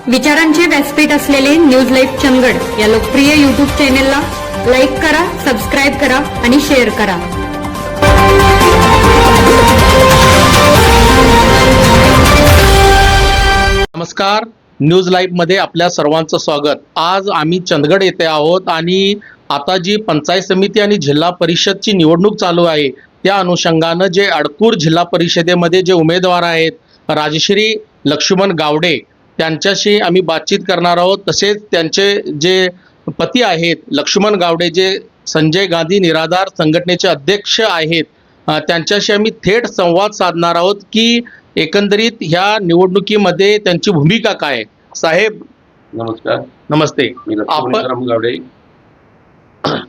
विचारांचे व्यासपीठ असलेले न्यूज लाईव्ह चंदगड या लोकप्रिय यूट्यूब चॅनेलला लाईक करा, सबस्क्राईब करा आणि शेअर करा. नमस्कार, न्यूज लाईव्ह मध्ये आपल्या सर्वांचं स्वागत. आज आम्ही चंदगड येथे आहोत आणि आता जी पंचायत समिती आणि जिल्हा परिषदची निवडणूक चालू आहे त्या अनुषंगानं जे अडकूर जिल्हा परिषदेमध्ये जे उमेदवार आहेत राजश्री लक्ष्मण गावडे त्यांच्याशी आम्ही बातचीत करणार आहोत. तसेच त्यांचे जे पती आहेत लक्ष्मण गावडे जे संजय गांधी निराधार संघटनेचे अध्यक्ष आहेत त्यांच्याशी आम्ही थेट संवाद साधणार आहोत की एकंदरीत ह्या निवडणुकीमध्ये त्यांची भूमिका काय आहे. साहेब नमस्कार. नमस्ते. मी लक्ष्मण गावडे.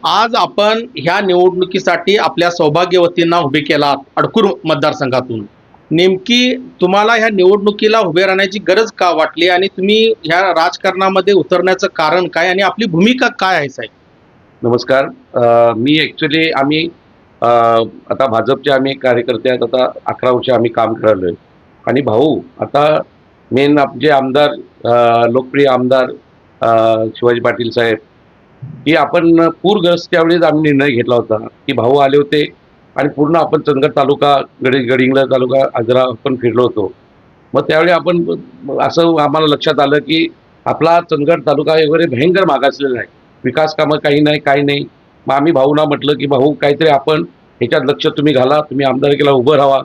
आज आपण ह्या निवडणुकीसाठी आपल्या सौभाग्यवतींना उभे केला अडकूर मतदारसंघातून. नेमकी तुम्हाला ह्या निवडणुकीला उभे राहण्याची गरज का वाटली आणि तुम्ही ह्या राजकारणामध्ये उतरण्याचं कारण काय आणि आपली भूमिका काय आहे साहेब? नमस्कार. मी आम्ही आता भाजपचे आम्ही कार्यकर्ते आहेत. आता 11 वर्ष आम्ही काम करायलोय आणि भाऊ आता मेन जे आमदार लोकप्रिय आमदार शिवाजी पाटील साहेब की आपण पूरग्रस्त त्यावेळेस आम्ही निर्णय घेतला होता की भाऊ आले होते आणि पूर्ण आपण चंदगड तालुका गडिंग्लज तालुका आजरा आपण फिरलो होतो. मग त्यावेळी आपण असं आम्हाला लक्षात आलं की आपला चंदगड तालुका वगैरे भयंकर मागासलेला आहे, विकास कामं काही नाही काही नाही. मग आम्ही भाऊना म्हटलं की भाऊ काहीतरी आपण ह्याच्यात लक्ष तुम्ही घाला, तुम्ही आमदारकीला उभं राहा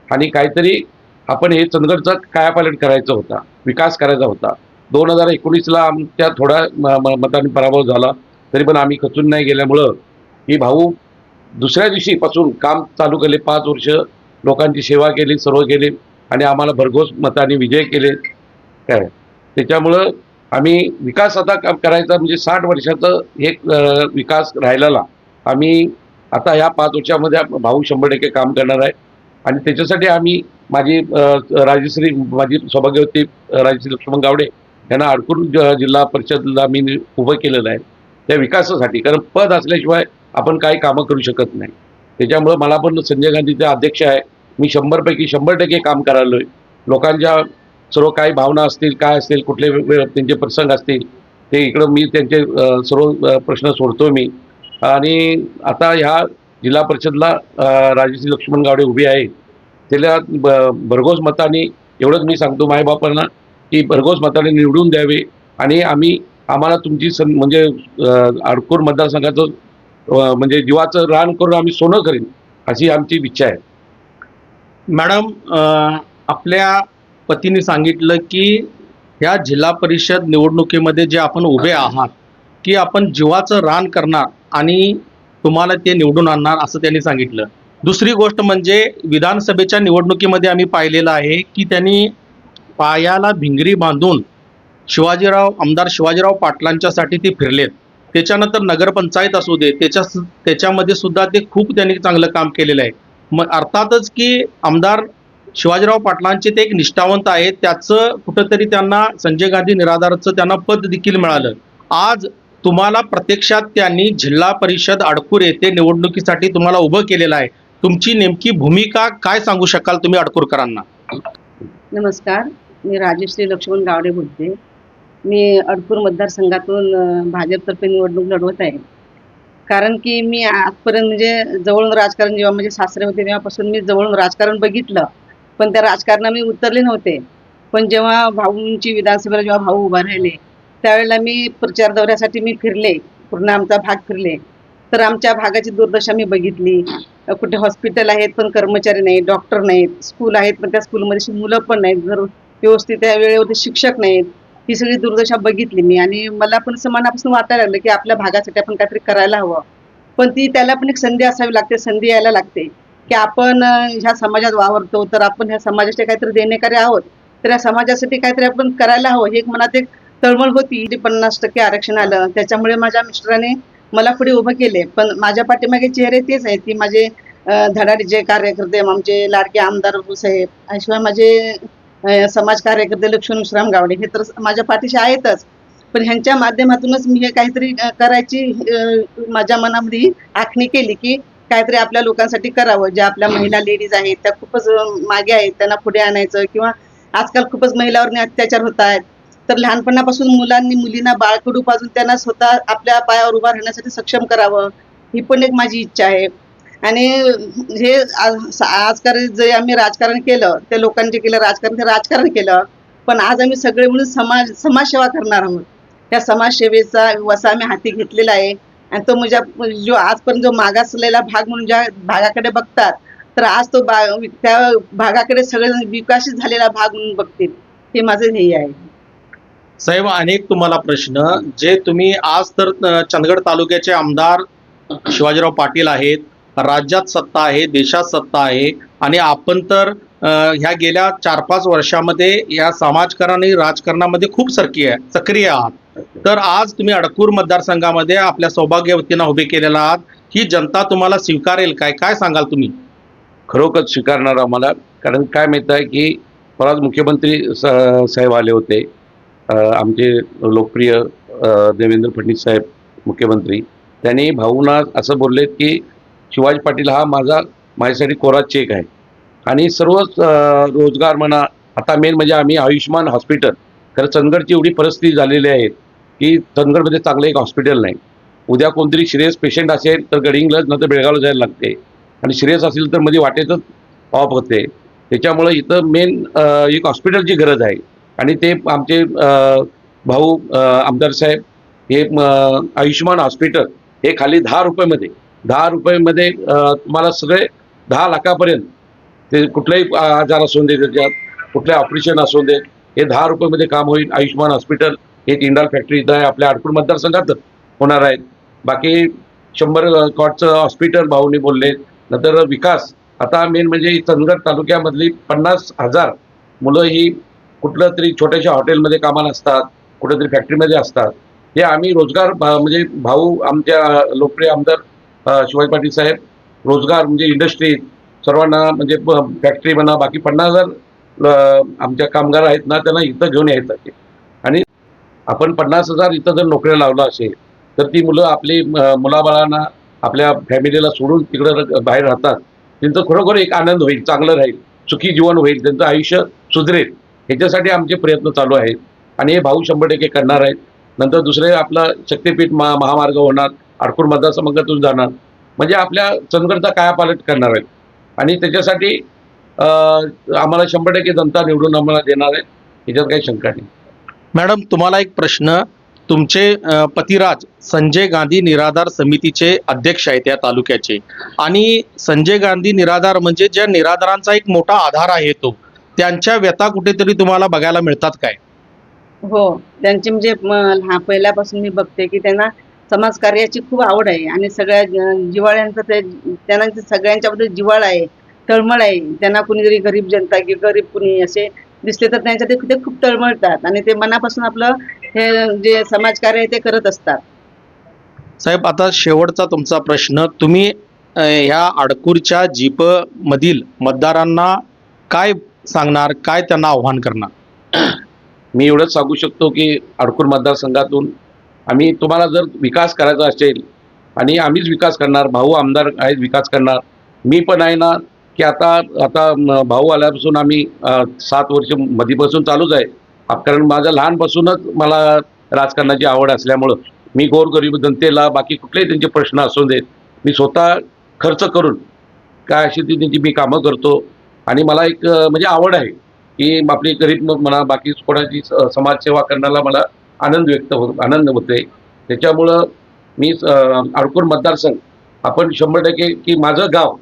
आणि काहीतरी आपण हे चंदगडचा कायापालट करायचा होता, विकास करायचा होता. 2019ला आमच्या थोड्या मताने पराभव झाला तरी पण आम्ही खचून नाही गेल्यामुळं की भाऊ दुसऱ्या दिवशीपासून काम चालू केले. 5 वर्ष लोकांची सेवा केली, सर्व केले आणि आम्हाला भरघोस मताने विजय केले काय. त्याच्यामुळं आम्ही विकास आता करायचा म्हणजे 60 वर्षाचं एक विकास राहिलेला आम्ही आता ह्या 5 वर्षामध्ये भाऊ 100% काम करणार आहे. आणि त्याच्यासाठी आम्ही माझी सौभाग्यवती राजश्री लक्ष्मण गावडे यांना अडकूर जिल्हा परिषदला मी उभं केलेलं आहे त्या विकासासाठी. कारण पद असल्याशिवाय आपण काही कामं करू शकत नाही. त्याच्यामुळं मला पण संजय गांधीचे अध्यक्ष आहे, मी 100पैकी 100% काम करायलो आहे. लोकांच्या सर्व काही भावना असतील काय असतील कुठले त्यांचे प्रसंग असतील ते इकडं मी त्यांचे सर्व प्रश्न सोडतो मी. आणि आता ह्या जिल्हा परिषदला राजश्री लक्ष्मण गावडे उभी आहे. त्याला भरघोस मताने एवढंच मी सांगतो मायबापांना की भरघोस मताने निवडून द्यावे आणि आम्हाला तुमची म्हणजे अडकूर मतदारसंघाचं म्हणजे जीवाचं रान करून आम्ही सोनं करीन अशी आमची इच्छा आहे. मॅडम, आपल्या पतीने सांगितलं की ह्या जिल्हा परिषद निवडणुकीमध्ये जे आपण उभे आहात की आपण जीवाचं रान करणार आणि तुम्हाला ते निवडून आणणार असं त्यांनी सांगितलं. दुसरी गोष्ट म्हणजे विधानसभेच्या निवडणुकीमध्ये आम्ही पाहिलेलं आहे की त्यांनी पायाला भिंगरी बांधून आमदार शिवाजीराव पाटलांच्यासाठी ते फिरलेत. त्याच्यानंतर नगरपंचायत असू दे त्याच्यामध्ये सुद्धा ते खूप त्यांनी चांगलं काम केलेलं आहे. मग अर्थातच की आमदार शिवाजीराव पाटलांचे ते एक निष्ठावंत आहेत, त्याचं कुठंतरी त्यांना संजय गांधी निराधारचं त्यांना पद देखील मिळालं. आज तुम्हाला प्रत्यक्षात त्यांनी जिल्हा परिषद अडकूर येथे निवडणुकीसाठी तुम्हाला उभं केलेलं आहे. तुमची नेमकी भूमिका काय सांगू शकाल तुम्ही अडकूरकरांना? नमस्कार, मी राजश्री लक्ष्मण गावडे बोलते. मी अडकूर मतदारसंघातून भाजपतर्फे निवडणूक लढवत आहे. कारण की मी आजपर्यंत म्हणजे जवळून राजकारण जेव्हा म्हणजे सासरे होते तेव्हापासून मी जवळून राजकारण बघितलं, पण त्या राजकारणात मी उतरले नव्हते. पण जेव्हा भाऊंची विधानसभेला जेव्हा भाऊ उभा राहिले त्यावेळेला मी प्रचार दौऱ्यासाठी मी फिरले, पूर्ण आमचा भाग फिरले. तर आमच्या भागाची दुर्दशा मी बघितली. कुठे हॉस्पिटल आहेत पण कर्मचारी नाहीत, डॉक्टर नाहीत, स्कूल आहेत पण त्या स्कूलमध्ये मुलं पण नाहीत, घर व्यवस्थित त्या वेळेवरती शिक्षक नाहीत. ही सगळी दुर्दशा बघितली मी आणि मला पण असं मनापासून वाटायला लागलं की आपल्या भागासाठी आपण काहीतरी करायला हवं. पण त्याला पण एक संधी असावी लागते, संधी यायला लागते की आपण ह्या समाजात वावरतो तर आपण ह्या समाजाचे काहीतरी देणेकरी आहोत, तर या समाजासाठी काहीतरी आपण करायला हवं. हे एक मनात एक तळमळ होती. 50% आरक्षण आलं त्याच्यामुळे माझ्या मिस्टराने मला पुढे उभं केले. पण माझ्या पाठीमागे चेहरे तेच आहेत की माझे धडाडी जे कार्यकर्ते, आमचे लाडके आमदार साहेब, शिवाय माझे समाज कार्यकर्ते लक्ष्मण गावडे हे तर माझ्या पाठीशी आहेतच. पण ह्यांच्या माध्यमातूनच मी हे काहीतरी करायची माझ्या मनामध्ये आखणी केली की काहीतरी आपल्या लोकांसाठी करावं. ज्या आपल्या महिला लेडीज आहेत त्या खूपच मागे आहेत, त्यांना पुढे आणायचं. किंवा आजकाल खूपच महिलांवर अत्याचार होत आहेत, तर लहानपणापासून मुलींना बाळकडू पाजून त्यांना स्वतः आपल्या पायावर उभा राहण्यासाठी सक्षम करावं, ही पण एक माझी इच्छा आहे. आणि हे आजकाल जे आम्ही राजकारण केलं, ते लोकांचे केलं राजकारण, ते राजकारण केलं, पण आज आम्ही सगळे मिळून समाजसेवा करणार आहोत. त्या समाजसेवेचा वसा आम्ही हाती घेतलेला आहे. आणि तो जो आजपर्यंत जो मागासलेला भाग म्हणून ज्या भागाकडे बघतात, तर आज तो त्या भागाकडे सगळेजण विकसित झालेला भाग म्हणून बघतील, हे माझं ध्येय आहे. साहेब, अनेक तुम्हाला प्रश्न जे तुम्ही आज तर चंदगड तालुक्याचे आमदार शिवाजीराव पाटील आहेत, राज्यात सत्ता आहे, देशात सत्ता आहे, आणि आपण तर ह्या गेल्या 4-5 वर्षामध्ये या समाजकारण आणि राजकारणामध्ये खूप सक्रिय आहात. तर आज तुम्ही अडकूर मतदारसंघामध्ये आपल्या सौभाग्यवतींना उभे केलेला आहात. ही जनता तुम्हाला स्वीकारेल काय सांगाल तुम्ही? खरोखर स्वीकारणार आम्हाला. कारण काय माहीत आहे की परत मुख्यमंत्री साहेब आले होते, आमचे लोकप्रिय देवेंद्र फडणवीस साहेब मुख्यमंत्री. त्यांनी भाऊंना असं बोललेत की शिवाजी पाटील हा माझ्यासाठी कोरा चेक आहे. आणि सर्वच रोजगार म्हणा, आता मेन म्हणजे आम्ही आयुष्यमान हॉस्पिटल, खरं चंदगडची एवढी परिस्थिती झालेली आहे की चंदगडमध्ये चांगलं एक हॉस्पिटल नाही. उद्या कोणतरी सिरियस पेशंट असेल तर गडिंगलज नंतर बेळगावला जायला लागते, आणि सिरियस असेल तर मध्ये वाटेतच ऑफ होते. त्याच्यामुळं इथं मेन एक हॉस्पिटलची गरज आहे. आणि ते आमचे भाऊ आमदार साहेब हे आयुष्यमान हॉस्पिटल हे खाली 10 रुपयेमध्ये तुम्हाला सगळे 10 लाखापर्यंत, ते कुठलाही आजार असू दे, त्याच्यात कुठले ऑपरेशन असू दे, हे 10 रुपयेमध्ये काम होईल. आयुष्यमान हॉस्पिटल हे टिंडाल फॅक्टरी इथं आहे, आपल्या अडकूर मतदारसंघात होणार आहेत. बाकी 100 कॉटचं हॉस्पिटल भाऊनी बोलले. नंतर विकास, आता मेन म्हणजे चंदगड तालुक्यामधली 50,000 मुलं ही कुठलं तरी छोट्याशा हॉटेलमध्ये कामाला असतात, कुठेतरी फॅक्टरीमध्ये असतात. हे आम्ही रोजगार म्हणजे भाऊ आमच्या लोकप्रिय आमदार शिवाजी पाटील साहेब रोजगार म्हणजे इंडस्ट्री सर्वांना म्हणजे फॅक्टरी म्हणा, बाकी 50,000 आमच्या कामगार आहेत ना, त्यांना इथं घेऊन यायचं. आणि आपण 50,000 इथं जर नोकऱ्या लावला असेल तर ती मुलं आपली मुलाबाळांना आपल्या फॅमिलीला सोडून तिकडं बाहेर राहतात. त्यांचं खरोखर एक आनंद होईल, चांगलं राहील, सुखी जीवन होईल, त्यांचं आयुष्य सुधरेल. ह्याच्यासाठी आमचे प्रयत्न चालू आहेत आणि हे भाऊ 100% करणार आहेत. नंतर दुसरे आपलं शक्तीपीठ महामार्ग होणार, अडकूर मतदारसंघातून जाणार, म्हणजे आपल्या चंदगडचा कायापालट करणार आहेत. आणि त्याच्यासाठी आम्हाला 100% जनता निवडून आम्हाला देणार आहे, ह्याच्यात काही शंका नाही. मॅडम, तुम्हाला एक प्रश्न. तुमचे पतिराज संजय गांधी निराधार समितीचे अध्यक्ष आहेत या तालुक्याचे, आणि संजय गांधी निराधार म्हणजे ज्या निराधारांचा एक मोठा आधार आहे तो, त्यांच्या व्यथा कुठेतरी तुम्हाला बघायला मिळतात काय? हो, त्यांची म्हणजे पहिल्यापासून मी बघते की त्यांना समाजकार्याची खूप आवड आहे आणि सगळ्या जिव्हाळ्यांचं त्यांना सगळ्यांच्याबद्दल जिव्हाळा आहे, तळमळ आहे. त्यांना कुणी जरी गरीब जनता की गरीब कुणी असे दिसले तर त्यांच्या ते खूप तळमळतात आणि ते मनापासून आपलं हे जे समाजकार्य आहे ते करत असतात. साहेब, आता शेवटचा तुमचा प्रश्न. तुम्ही ह्या अडकूरच्या जीप मधील मतदारांना काय सांगणार, काय त्यांना आव्हान करणार? मी एवढंच सांगू शकतो की अडकूर मतदारसंघातून आम्ही तुम्हाला जर विकास करायचा असेल, आणि आम्हीच विकास करणार, भाऊ आमदार आहेत विकास करणार, मी पण आहे ना, की आता भाऊ आल्यापासून आम्ही 7 वर्ष मधीपासून चालूच आहे. कारण माझ्या लहानपासूनच मला राजकारणाची आवड असल्यामुळं मी गोरगरीब जनतेला बाकी कुठलेही त्यांचे प्रश्न असू देत, मी स्वतः खर्च करून काय अशी ती त्यांची मी कामं करतो. आणि मला एक म्हणजे आवड आहे की आपली गरीब म्हणा, बाकी कोणाची समाजसेवा करण्याला मला आनंद होते. त्याच्यामुळं मी अडकूर मतदारसंघ आपण 100% की माझं गाव,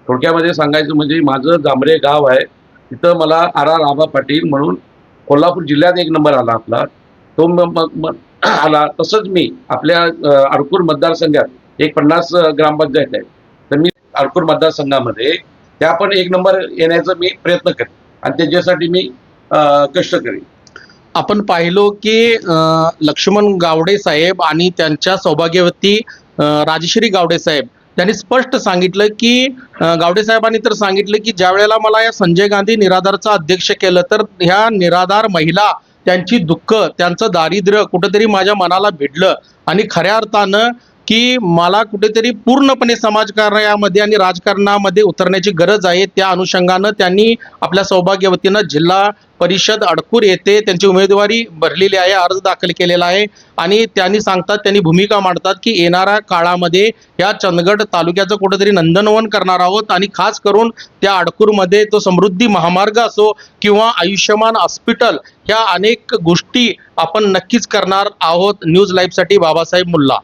थोडक्यामध्ये सांगायचं म्हणजे माझं जांभरे गाव आहे, तिथं मला R.R. आबा पाटील म्हणून कोल्हापूर जिल्ह्यात 1 नंबर आला आपला तो आला. तसंच मी आपल्या अडकूर मतदारसंघात एक 50 ग्रामपंचायत आहे, तर मी अडकूर मतदारसंघामध्ये त्या पण 1 नंबर येण्याचा मी प्रयत्न करेन आणि त्याच्यासाठी मी कष्ट करेन. आपण पाहिलो की लक्ष्मण गावडे साहेब आणि त्यांच्या सौभाग्यवती राजश्री गावडे साहेब त्यांनी स्पष्ट सांगितलं की गावडे साहेबांनी तर सांगितलं की ज्या वेळेला मला या संजय गांधी निराधारचा अध्यक्ष केलं तर ह्या निराधार महिला, त्यांची दुःख, त्यांचं दारिद्र्य कुठंतरी माझ्या मनाला भिडलं आणि खऱ्या अर्थानं की मला कुठेतरी पूर्णपणे समाजकार्यामध्ये आणि राजकारणामध्ये उतरण्याची गरज आहे. त्या अनुषंगानं त्यांनी आपल्या सौभाग्यवतीनं जिल्हा परिषद अडकूर येथे त्यांची उमेदवारी भरलेली आहे, अर्ज दाखल केलेला आहे आणि त्यांनी भूमिका मांडतात की येणाऱ्या काळामध्ये या चंदगड तालुक्याचं कुठेतरी नंदनवन करणार आहोत आणि खास करून त्या अडकूरमध्ये तो समृद्धी महामार्ग असो किंवा आयुष्यमान हॉस्पिटल, ह्या अनेक गोष्टी आपण नक्कीच करणार आहोत. न्यूज लाईव्हसाठी बाबासाहेब मुल्ला.